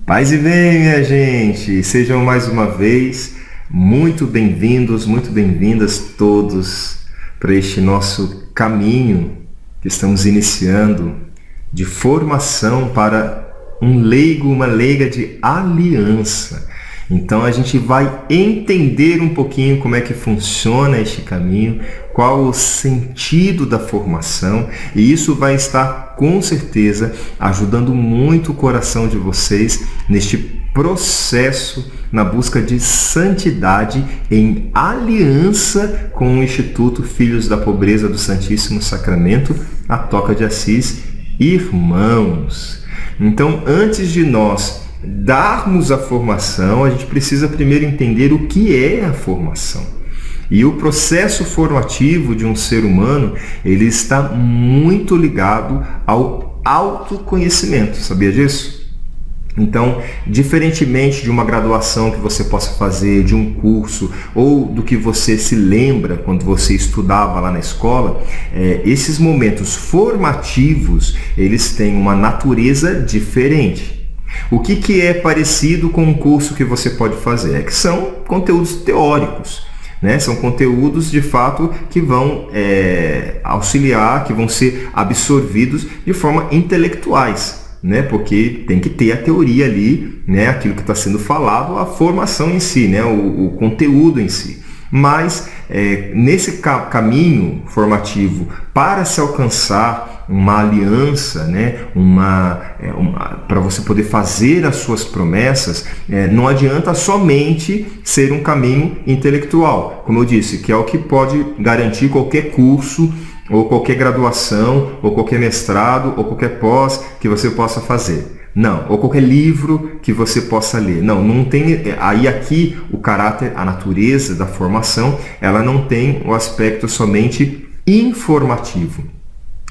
Paz e bem, minha gente! Sejam mais uma vez muito bem-vindos, muito bem-vindas todos para este nosso caminho que estamos iniciando de formação para um leigo, uma leiga de aliança. Então a gente vai entender um pouquinho como é que funciona este caminho, qual o sentido da formação, e isso vai estar com certeza ajudando muito o coração de vocês neste processo na busca de santidade em aliança com o Instituto Filhos da Pobreza do Santíssimo Sacramento, a Toca de Assis. Irmãos, então antes de nós darmos a formação, a gente precisa primeiro entender o que é a formação. E o processo formativo de um ser humano, ele está muito ligado ao autoconhecimento, sabia disso? Então, diferentemente de uma graduação que você possa fazer, de um curso, ou do que você se lembra quando você estudava lá na escola, esses momentos formativos, eles têm uma natureza diferente. O que é parecido com um curso que você pode fazer? É que são conteúdos teóricos, né? São conteúdos de fato que vão auxiliar, que vão ser absorvidos de forma intelectuais, né? Porque tem que ter a teoria ali, né? Aquilo que está sendo falado, a formação em si, né? O conteúdo em si. Mas nesse caminho formativo para se alcançar uma aliança, né? Para você poder fazer as suas promessas, não adianta somente ser um caminho intelectual, como eu disse, que é o que pode garantir qualquer curso, ou qualquer graduação, ou qualquer mestrado, ou qualquer pós que você possa fazer. Não, ou qualquer livro que você possa ler. Não tem. Aí aqui o caráter, a natureza da formação, ela não tem o aspecto somente informativo,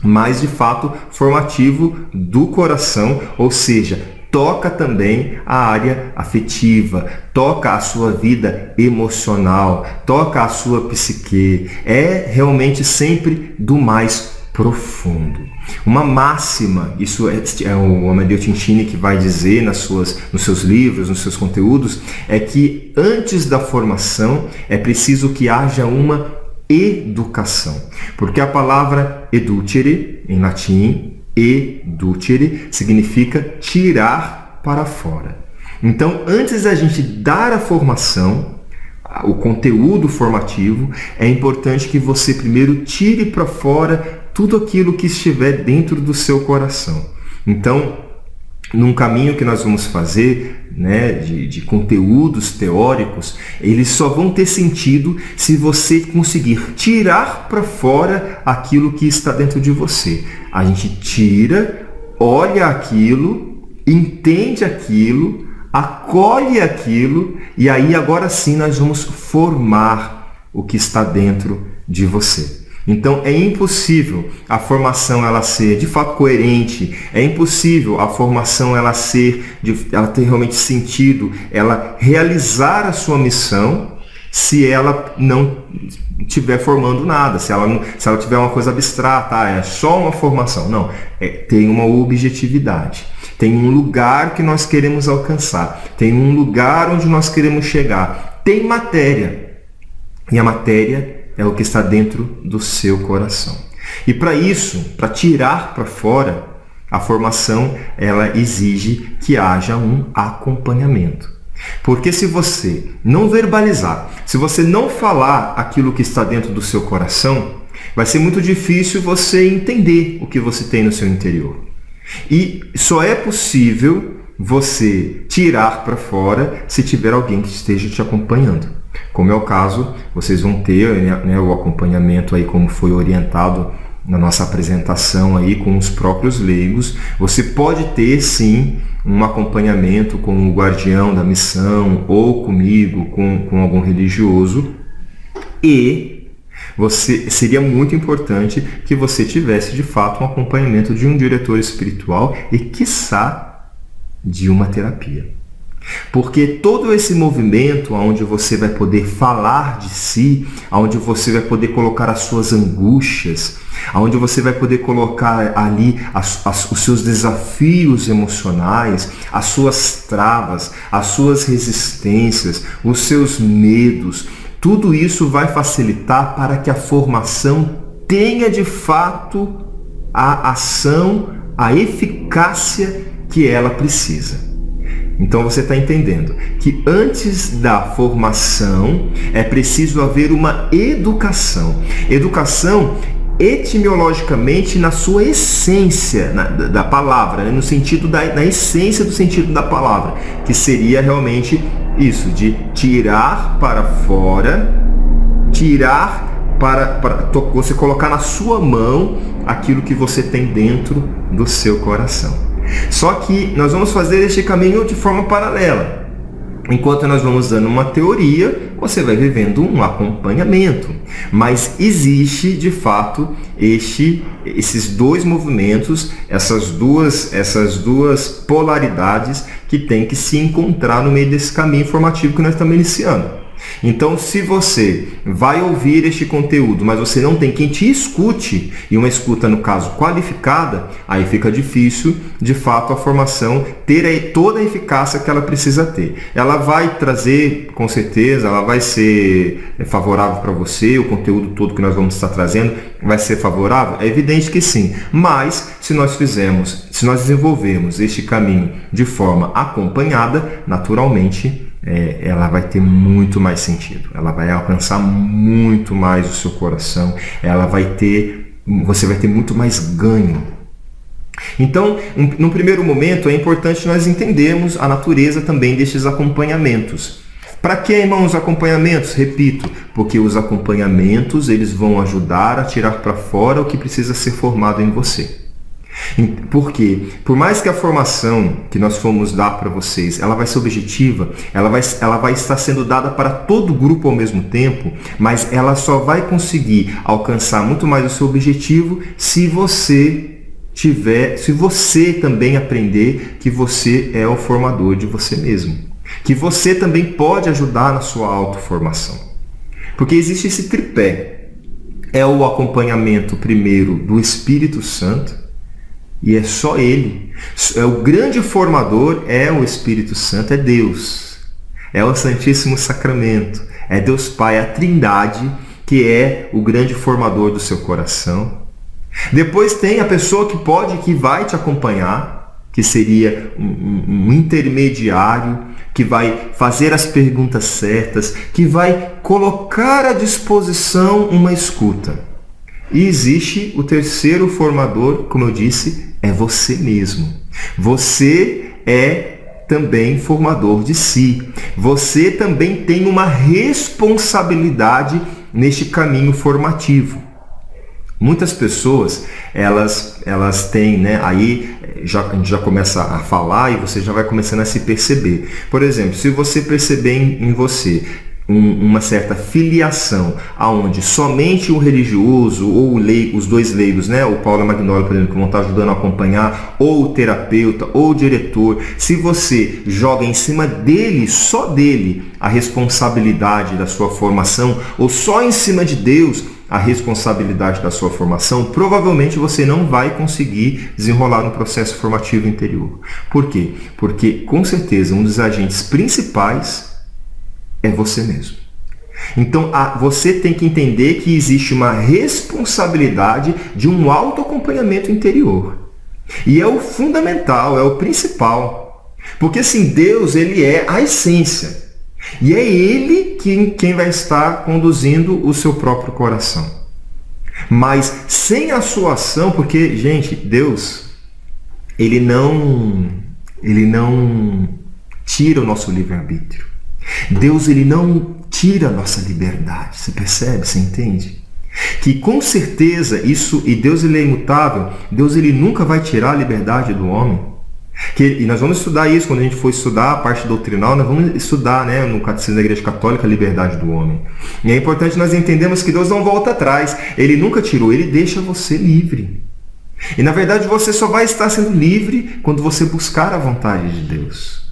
mas de fato formativo do coração, ou seja, toca também a área afetiva, toca a sua vida emocional, toca a sua psique. É realmente sempre do mais profundo. Uma máxima, isso é o Amadeu Tinchini que vai dizer nos seus livros, nos seus conteúdos, é que antes da formação é preciso que haja uma educação. Porque a palavra educere, em latim, educere, significa tirar para fora. Então, antes da gente dar a formação, o conteúdo formativo, é importante que você primeiro tire para fora tudo aquilo que estiver dentro do seu coração. Então, num caminho que nós vamos fazer, né, de conteúdos teóricos, eles só vão ter sentido se você conseguir tirar para fora aquilo que está dentro de você. A gente tira, olha aquilo, entende aquilo, acolhe aquilo, e aí agora sim nós vamos formar o que está dentro de você. Então é impossível a formação ela ser de fato coerente, é impossível a formação ela ter realmente sentido, ela realizar a sua missão se ela não estiver formando nada, se ela tiver uma coisa abstrata, é só uma formação. Não, tem uma objetividade, tem um lugar que nós queremos alcançar, tem um lugar onde nós queremos chegar, tem matéria, e a matéria é o que está dentro do seu coração. E para isso, para tirar para fora, a formação ela exige que haja um acompanhamento. Porque se você não verbalizar, se você não falar aquilo que está dentro do seu coração, vai ser muito difícil você entender o que você tem no seu interior. E só é possível você tirar para fora se tiver alguém que esteja te acompanhando. Como é o caso, vocês vão ter, né, o acompanhamento aí como foi orientado na nossa apresentação aí com os próprios leigos. Você pode ter sim um acompanhamento com o guardião da missão ou comigo, com algum religioso, e seria muito importante que você tivesse de fato um acompanhamento de um diretor espiritual e quiçá de uma terapia. Porque todo esse movimento onde você vai poder falar de si, onde você vai poder colocar as suas angústias, onde você vai poder colocar ali os seus desafios emocionais, as suas travas, as suas resistências, os seus medos, tudo isso vai facilitar para que a formação tenha de fato a ação, a eficácia que ela precisa. Então você está entendendo que antes da formação é preciso haver uma educação. Educação etimologicamente na sua essência da palavra, né? No sentido na essência do sentido da palavra, que seria realmente isso, de tirar para fora, tirar para você colocar na sua mão aquilo que você tem dentro do seu coração. Só que nós vamos fazer este caminho de forma paralela. Enquanto nós vamos dando uma teoria, você vai vivendo um acompanhamento. Mas existe, de fato, esses dois movimentos, essas duas polaridades que têm que se encontrar no meio desse caminho formativo que nós estamos iniciando. Então, se você vai ouvir este conteúdo, mas você não tem quem te escute, e uma escuta, no caso, qualificada, aí fica difícil, de fato, a formação ter aí toda a eficácia que ela precisa ter. Ela vai trazer, com certeza, ela vai ser favorável para você, o conteúdo todo que nós vamos estar trazendo vai ser favorável? É evidente que sim, mas se nós desenvolvermos este caminho de forma acompanhada, naturalmente, ela vai ter muito mais sentido, ela vai alcançar muito mais o seu coração, você vai ter muito mais ganho. Então, no primeiro momento, é importante nós entendermos a natureza também destes acompanhamentos. Para que, irmãos, acompanhamentos? Repito, porque os acompanhamentos eles vão ajudar a tirar para fora o que precisa ser formado em você. Porque, por mais que a formação que nós fomos dar para vocês, ela vai ser objetiva, ela vai estar sendo dada para todo o grupo ao mesmo tempo, mas ela só vai conseguir alcançar muito mais o seu objetivo se você também aprender que você é o formador de você mesmo, que você também pode ajudar na sua autoformação. Porque existe esse tripé, é o acompanhamento primeiro do Espírito Santo, e é só Ele. O grande formador é o Espírito Santo, é Deus. É o Santíssimo Sacramento. É Deus Pai, a Trindade, que é o grande formador do seu coração. Depois tem a pessoa que vai te acompanhar, que seria um intermediário, que vai fazer as perguntas certas, que vai colocar à disposição uma escuta. E existe o terceiro formador, como eu disse, é você mesmo. Você é também formador de si. Você também tem uma responsabilidade neste caminho formativo. Muitas pessoas, elas têm, né? Aí a gente já começa a falar e você já vai começando a se perceber. Por exemplo, se você perceber em você uma certa filiação, aonde somente o religioso ou os dois leigos, né, o Paulo Magnoli, por exemplo, que vão estar ajudando a acompanhar, ou o terapeuta, ou o diretor, se você joga em cima dele, só dele, a responsabilidade da sua formação, ou só em cima de Deus a responsabilidade da sua formação, provavelmente você não vai conseguir desenrolar um processo formativo interior. Por quê? Porque, com certeza, um dos agentes principais é você mesmo. Então, você tem que entender que existe uma responsabilidade de um autoacompanhamento interior. E é o fundamental, é o principal. Porque, assim, Deus, Ele é a essência. E é Ele quem vai estar conduzindo o seu próprio coração. Mas sem a sua ação, porque, gente, Deus, Ele não tira o nosso livre-arbítrio. Deus, Ele não tira a nossa liberdade. Você percebe? Você entende? Que com certeza isso, e Deus, Ele é imutável, Deus, Ele nunca vai tirar a liberdade do homem. E nós vamos estudar isso quando a gente for estudar a parte doutrinal, nós vamos estudar, né, no Catecismo da Igreja Católica, a liberdade do homem. E é importante nós entendermos que Deus não volta atrás. Ele nunca tirou, Ele deixa você livre. E na verdade você só vai estar sendo livre quando você buscar a vontade de Deus.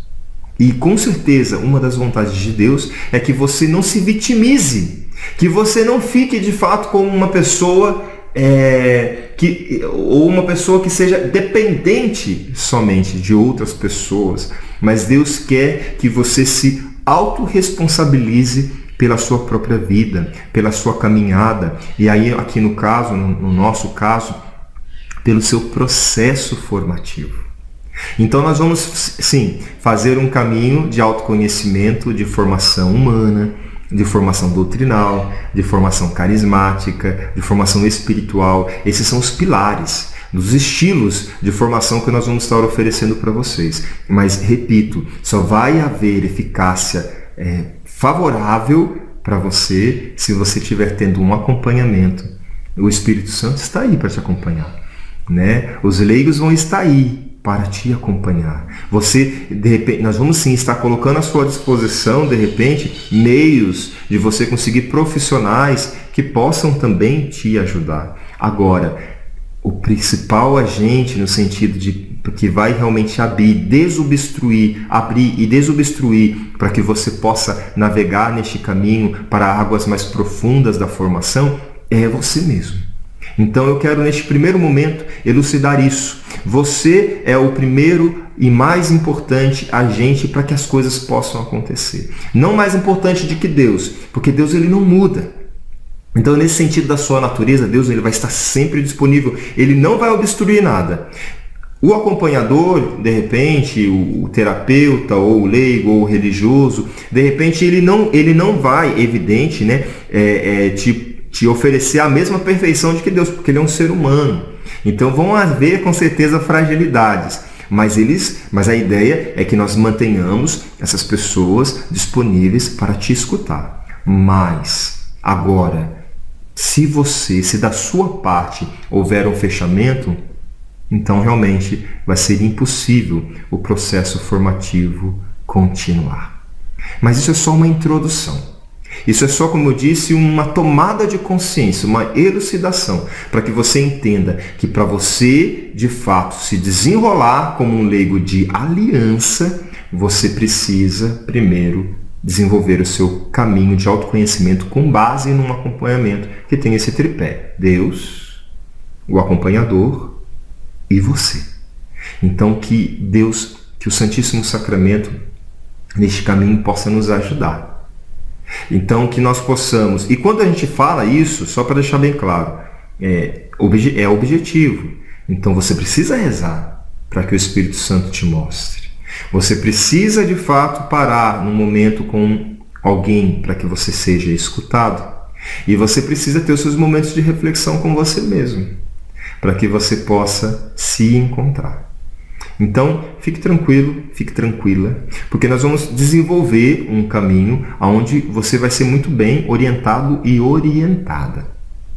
E com certeza uma das vontades de Deus é que você não se vitimize, que você não fique de fato como uma pessoa ou uma pessoa que seja dependente somente de outras pessoas, mas Deus quer que você se autorresponsabilize pela sua própria vida, pela sua caminhada, e aí aqui no caso, no nosso caso, pelo seu processo formativo. Então nós vamos, sim, fazer um caminho de autoconhecimento, de formação humana, de formação doutrinal, de formação carismática, de formação espiritual. Esses são os pilares dos estilos de formação que nós vamos estar oferecendo para vocês. Mas, repito, só vai haver eficácia favorável para você se você estiver tendo um acompanhamento. O Espírito Santo está aí para te acompanhar, né? Os leigos vão estar aí para te acompanhar. Você, de repente, nós vamos sim estar colocando à sua disposição, de repente, meios de você conseguir profissionais que possam também te ajudar. Agora, o principal agente no sentido de que vai realmente abrir e desobstruir para que você possa navegar neste caminho para águas mais profundas da formação é você mesmo. Então eu quero neste primeiro momento elucidar isso. Você é o primeiro e mais importante agente para que as coisas possam acontecer. Não mais importante do que Deus, porque Deus ele não muda. Então, nesse sentido da sua natureza, Deus ele vai estar sempre disponível. Ele não vai obstruir nada. O acompanhador, de repente, o terapeuta, ou o leigo, ou o religioso, de repente ele não vai, evidente, né, te oferecer a mesma perfeição de que Deus, porque ele é um ser humano. Então vão haver com certeza fragilidades. Mas a ideia é que nós mantenhamos essas pessoas disponíveis para te escutar. Mas, agora, se da sua parte houver um fechamento, então realmente vai ser impossível o processo formativo continuar. Mas isso é só uma introdução. Isso é só, como eu disse, uma tomada de consciência, uma elucidação, para que você entenda que para você, de fato, se desenrolar como um leigo de aliança, você precisa, primeiro, desenvolver o seu caminho de autoconhecimento com base num acompanhamento que tem esse tripé: Deus, o acompanhador e você. Então que Deus, que o Santíssimo Sacramento, neste caminho possa nos ajudar. Então que nós possamos, e quando a gente fala isso, só para deixar bem claro, é objetivo. Então você precisa rezar para que o Espírito Santo te mostre. Você precisa de fato parar num momento com alguém para que você seja escutado. E você precisa ter os seus momentos de reflexão com você mesmo, para que você possa se encontrar. Então, fique tranquilo, fique tranquila, porque nós vamos desenvolver um caminho onde você vai ser muito bem orientado e orientada.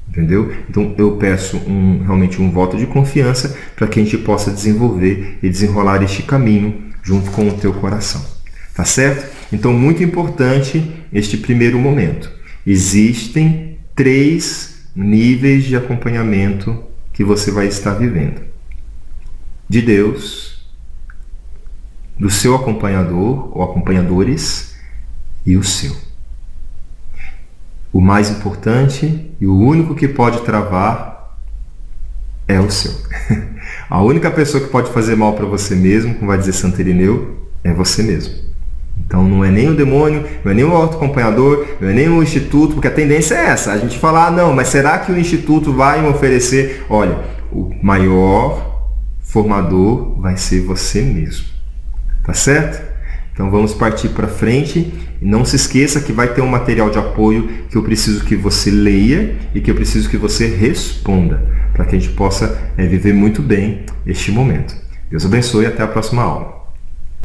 Entendeu? Então, eu peço realmente um voto de confiança para que a gente possa desenvolver e desenrolar este caminho junto com o teu coração. Tá certo? Então, muito importante este primeiro momento. Existem 3 níveis de acompanhamento que você vai estar vivendo: de Deus, do seu acompanhador ou acompanhadores e o seu. O mais importante e o único que pode travar é o seu. A única pessoa que pode fazer mal para você mesmo, como vai dizer Santo Irineu, é você mesmo. Então não é nem o demônio, não é nem o autoacompanhador, não é nem o instituto, porque a tendência é essa, a gente falar, não, mas será que o instituto vai me oferecer? Olha, o maior formador vai ser você mesmo. Tá certo? Então vamos partir para frente. E não se esqueça que vai ter um material de apoio que eu preciso que você leia e que eu preciso que você responda, para que a gente possa viver muito bem este momento. Deus abençoe e até a próxima aula.